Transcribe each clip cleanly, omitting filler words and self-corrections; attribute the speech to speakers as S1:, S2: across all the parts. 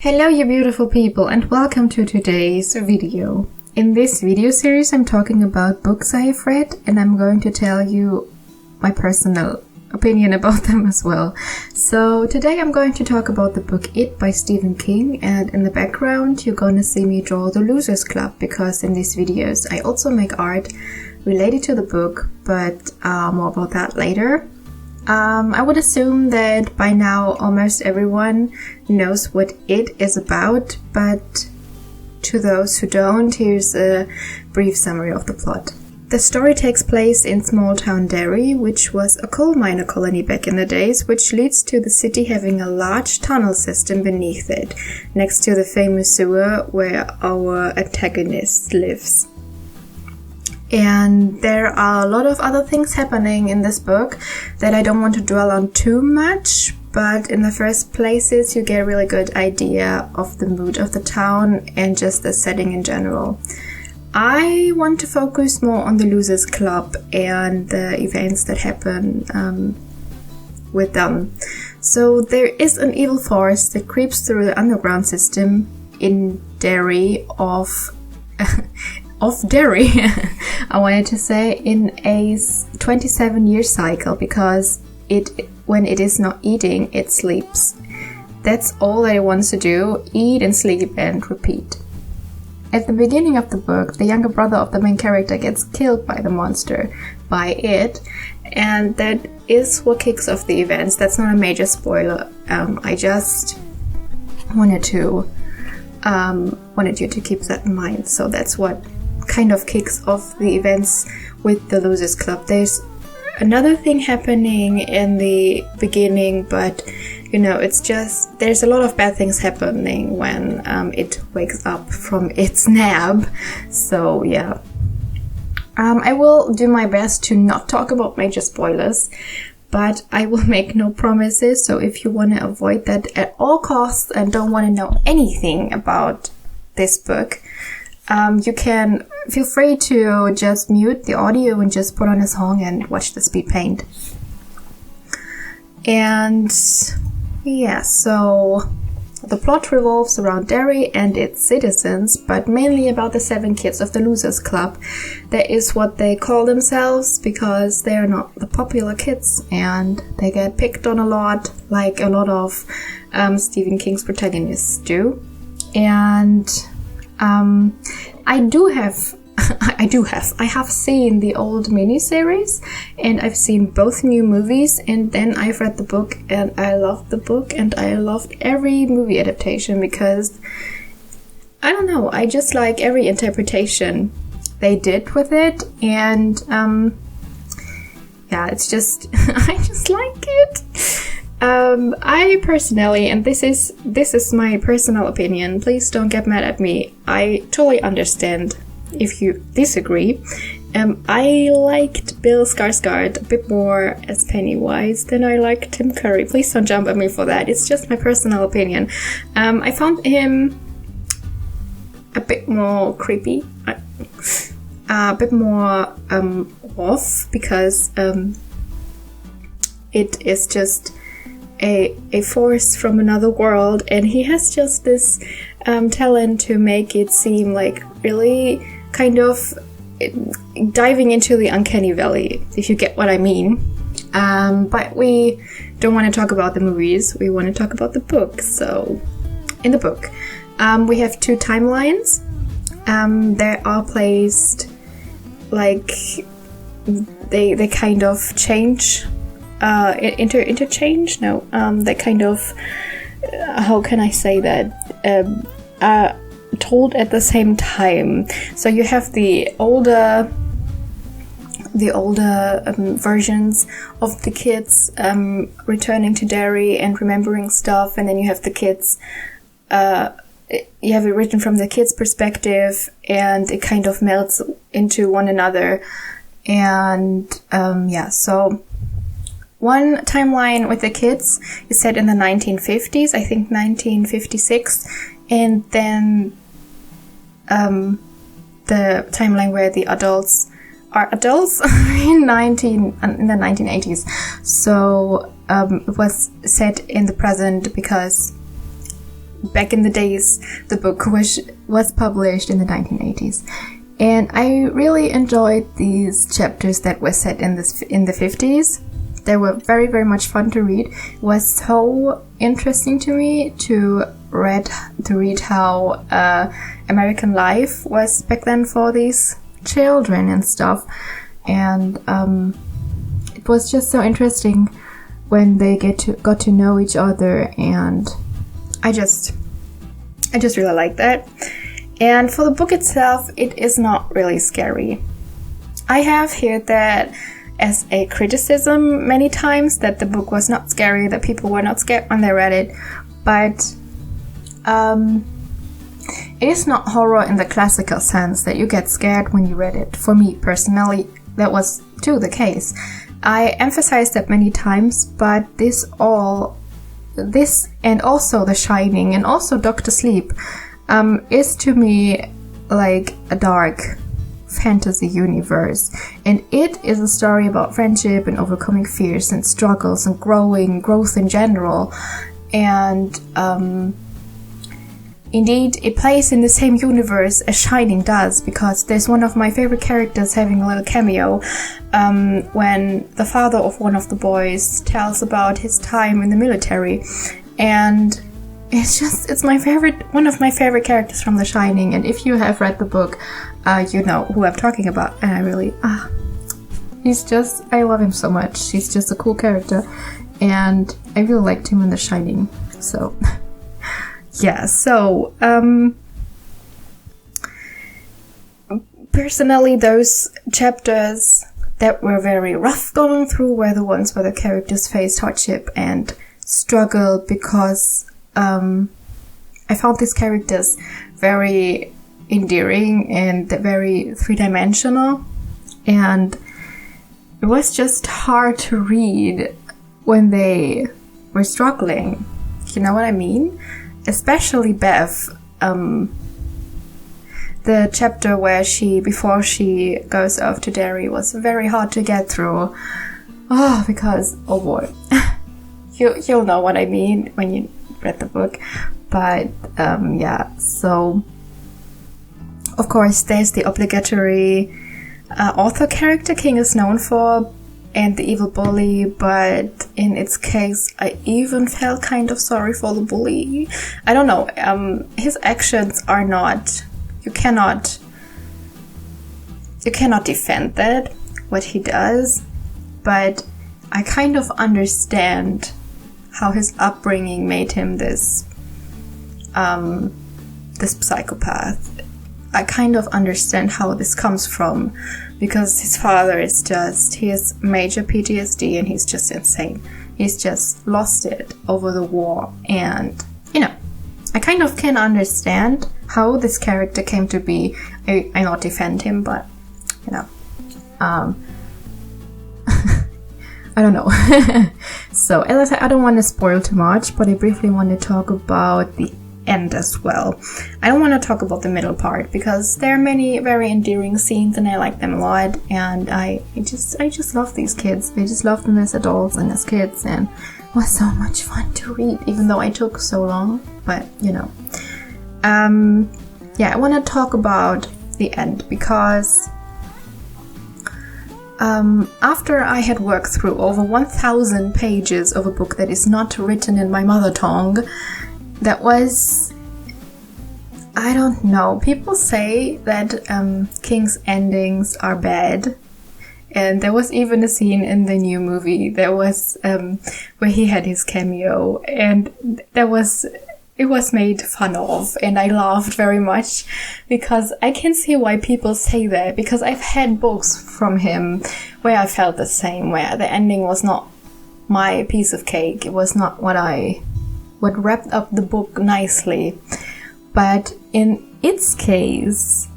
S1: Hello you beautiful people and welcome to today's video. In this video series I'm talking about books I have read and I'm going to tell you my personal opinion about them as well. So today I'm going to talk about the book It by Stephen King, and in the background you're going to see me draw the Losers Club because in these videos I also make art related to the book, but more about that later. I would assume that by now almost everyone knows what it is about, but to those who don't, here's a brief summary of the plot. The story takes place in small town Derry, which was a coal miner colony back in the days, which leads to the city having a large tunnel system beneath it, next to the famous sewer where our antagonist lives. And there are a lot of other things happening in this book that I don't want to dwell on too much, but in the first places you get a really good idea of the mood of the town and just the setting in general. I want to focus more on the Losers Club and the events that happen with them. So there is an evil force that creeps through the underground system in Derry of Derry, I wanted to say, in a 27-year cycle, because when it is not eating, it sleeps. That's all that it wants to do, eat and sleep and repeat. At the beginning of the book, the younger brother of the main character gets killed by the monster, by it, and that is what kicks off the events. That's not a major spoiler. I just wanted you to keep that in mind. So that's what kind of kicks off the events with the Losers Club. There's another thing happening in the beginning, but you know, it's just there's a lot of bad things happening when it wakes up from its nap. So yeah, I will do my best to not talk about major spoilers, but I will make no promises. So if you want to avoid that at all costs and don't want to know anything about this book, you can feel free to just mute the audio and just put on a song and watch the speed paint. And yeah, so the plot revolves around Derry and its citizens, but mainly about the 7 kids of the Losers Club. That is what they call themselves because they are not the popular kids and they get picked on a lot, like a lot of Stephen King's protagonists do. And I have seen the old miniseries and I've seen both new movies, and then I've read the book and I loved the book and I loved every movie adaptation because I don't know, I just like every interpretation they did with it, and yeah, it's just I just like it. I personally, and this is my personal opinion, please don't get mad at me, I totally understand if you disagree. I liked Bill Skarsgård a bit more as Pennywise than I liked Tim Curry. Please don't jump at me for that, it's just my personal opinion. I found him a bit more creepy, a bit more off, because it is just a force from another world, and he has just this talent to make it seem like really kind of diving into the uncanny valley, if you get what I mean. But we don't want to talk about the movies, we want to talk about the book. So in the book we have 2 timelines. They are placed like they kind of change, interchange? No, they kind of, how can I say that, are told at the same time. So you have the older versions of the kids returning to Derry and remembering stuff, and then you have the kids, you have it written from the kids' perspective, and it kind of melts into one another. And yeah, so one timeline with the kids is set in the 1950s, I think 1956, and then the timeline where the adults are adults in the 1980s. So it was set in the present because back in the days the book was published in the 1980s. And I really enjoyed these chapters that were set in the 50s. They were very, very much fun to read. It was so interesting to me to read how American life was back then for these children and stuff. And it was just so interesting when they got to know each other, and I just really like that. And for the book itself, it is not really scary. I have heard that as a criticism many times, that the book was not scary, that people were not scared when they read it, but it is not horror in the classical sense that you get scared when you read it. For me personally, that was too the case. I emphasized that many times, but this and also The Shining and also Dr. Sleep is to me like a dark fantasy universe, and it is a story about friendship and overcoming fears and struggles and growth in general. And indeed, it plays in the same universe as Shining does, because there's one of my favorite characters having a little cameo when the father of one of the boys tells about his time in the military. And it's one of my favorite characters from The Shining. And if you have read the book, you know who I'm talking about. And I really, I love him so much. He's just a cool character. And I really liked him in The Shining. So, yeah, so, personally, those chapters that were very rough going through were the ones where the characters faced hardship and struggled, because I found these characters very endearing and very three-dimensional, and it was just hard to read when they were struggling. You know what I mean? Especially Bev. The chapter where before she goes off to Derry was very hard to get through. Because, oh boy. You'll know what I mean when you read the book. But, yeah, so of course there's the obligatory author character King is known for, and the evil bully, but in its case I even felt kind of sorry for the bully. I don't know, his actions are not, you cannot defend that, what he does, but I kind of understand how his upbringing made him this psychopath. I kind of understand how this comes from, because his father he has major PTSD and he's just insane. He's just lost it over the war, and, you know, I kind of can understand how this character came to be. I not defend him, but, you know, I don't know. So, as I said, I don't want to spoil too much, but I briefly want to talk about the end as well. I don't want to talk about the middle part, because there are many very endearing scenes and I like them a lot, and I just love these kids. I just love them as adults and as kids, and it was so much fun to read, even though it took so long, but you know. Yeah, I want to talk about the end, because after I had worked through over 1,000 pages of a book that is not written in my mother tongue, that was, I don't know, people say that King's endings are bad, and there was even a scene in the new movie, there was where he had his cameo, and it was made fun of, and I laughed very much, because I can see why people say that, because I've had books from him where I felt the same, where the ending was not my piece of cake, it was not what wrapped up the book nicely. But in its case,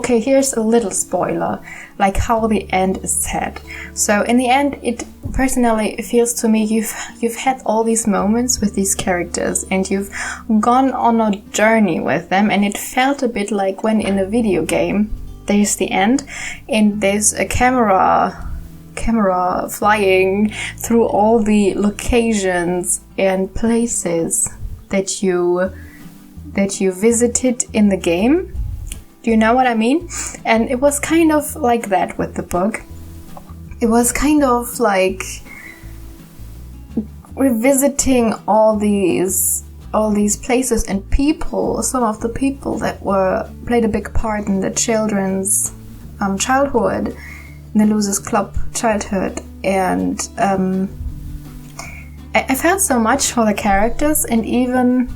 S1: here's a little spoiler, like how the end is said. So in the end, it personally feels to me you've had all these moments with these characters, and you've gone on a journey with them, and it felt a bit like when in a video game there's the end, and there's a camera camera flying through all the locations and places that you visited in the game. Do you know what I mean? And it was kind of like that with the book. It was kind of like revisiting all these places and people, some of the people that played a big part in the children's childhood, in the Losers Club childhood. And I felt so much for the characters, and even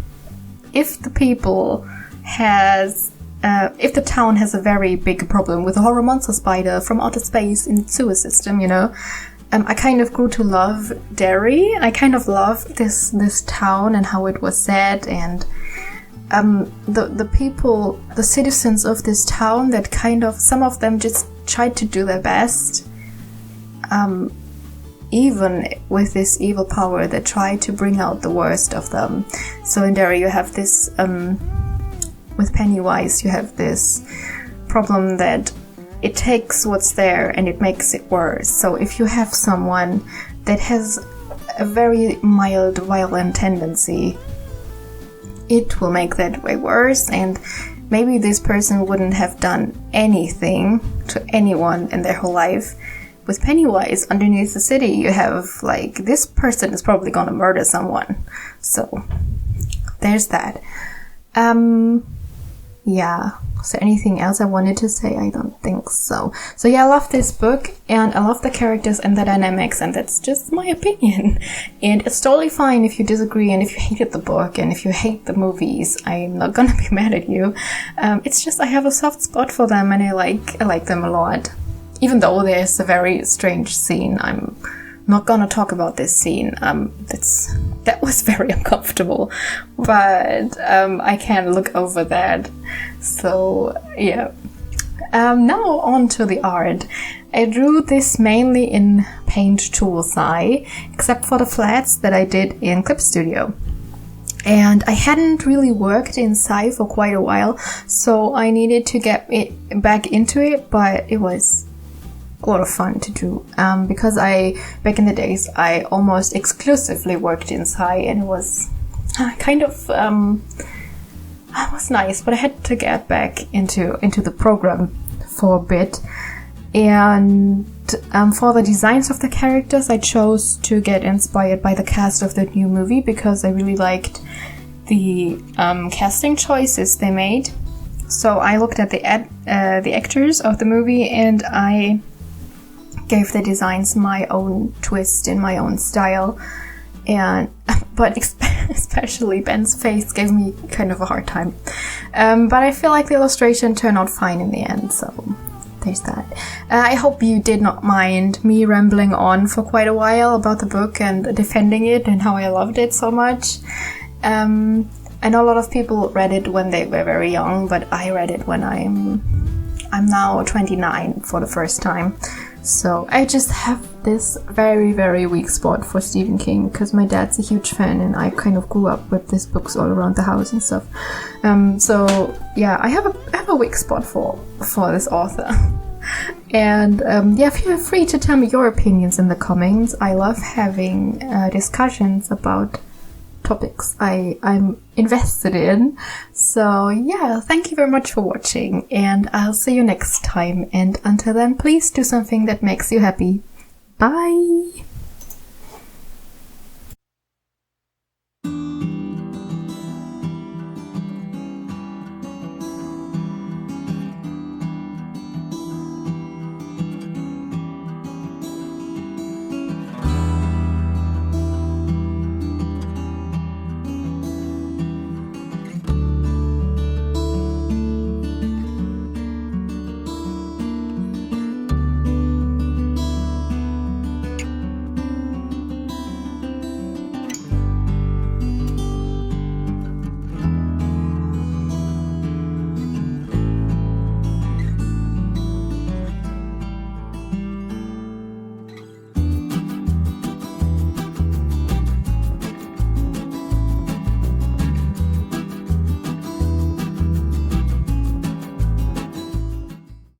S1: if the town has a very big problem with a horror monster spider from outer space in its sewer system, I kind of grew to love Derry. I kind of loved this town and how it was set, and the people, the citizens of this town that kind of, some of them just tried to do their best, even with this evil power that tried to bring out the worst of them. So in Derry you have this, with Pennywise you have this problem that it takes what's there and it makes it worse. So if you have someone that has a very mild violent tendency, it will make that way worse, and maybe this person wouldn't have done anything to anyone in their whole life. With Pennywise underneath the city, you have like, this person is probably gonna murder someone. So there's that. Yeah. Is there anything else I wanted to say? I don't think so. So yeah, I love this book, and I love the characters and the dynamics, and that's just my opinion. And it's totally fine if you disagree, and if you hated the book, and if you hate the movies, I'm not gonna be mad at you. It's just I have a soft spot for them, and I like them a lot. Even though there's a very strange scene, I'm not gonna talk about this scene. That was very uncomfortable, but I can look over that. So yeah. Now on to the art. I drew this mainly in Paint Tool Sai, except for the flats that I did in Clip Studio. And I hadn't really worked in Sai for quite a while, so I needed to get back into it, but it was a lot of fun to do, because back in the days I almost exclusively worked in Sai, and it was kind of it was nice, but I had to get back into the program for a bit. And for the designs of the characters, I chose to get inspired by the cast of the new movie, because I really liked the casting choices they made. So I looked at the actors of the movie, and I gave the designs my own twist in my own style. But especially Ben's face gave me kind of a hard time. But I feel like the illustration turned out fine in the end, so there's that. I hope you did not mind me rambling on for quite a while about the book and defending it and how I loved it so much. I know a lot of people read it when they were very young, but I read it when I'm now 29 for the first time. So I just have this very, very weak spot for Stephen King, because my dad's a huge fan and I kind of grew up with his books all around the house and stuff. So yeah, I have a weak spot for this author. And yeah, feel free to tell me your opinions in the comments. I love having discussions about topics I'm invested in. So yeah, thank you very much for watching, and I'll see you next time. And until then, please do something that makes you happy. Bye!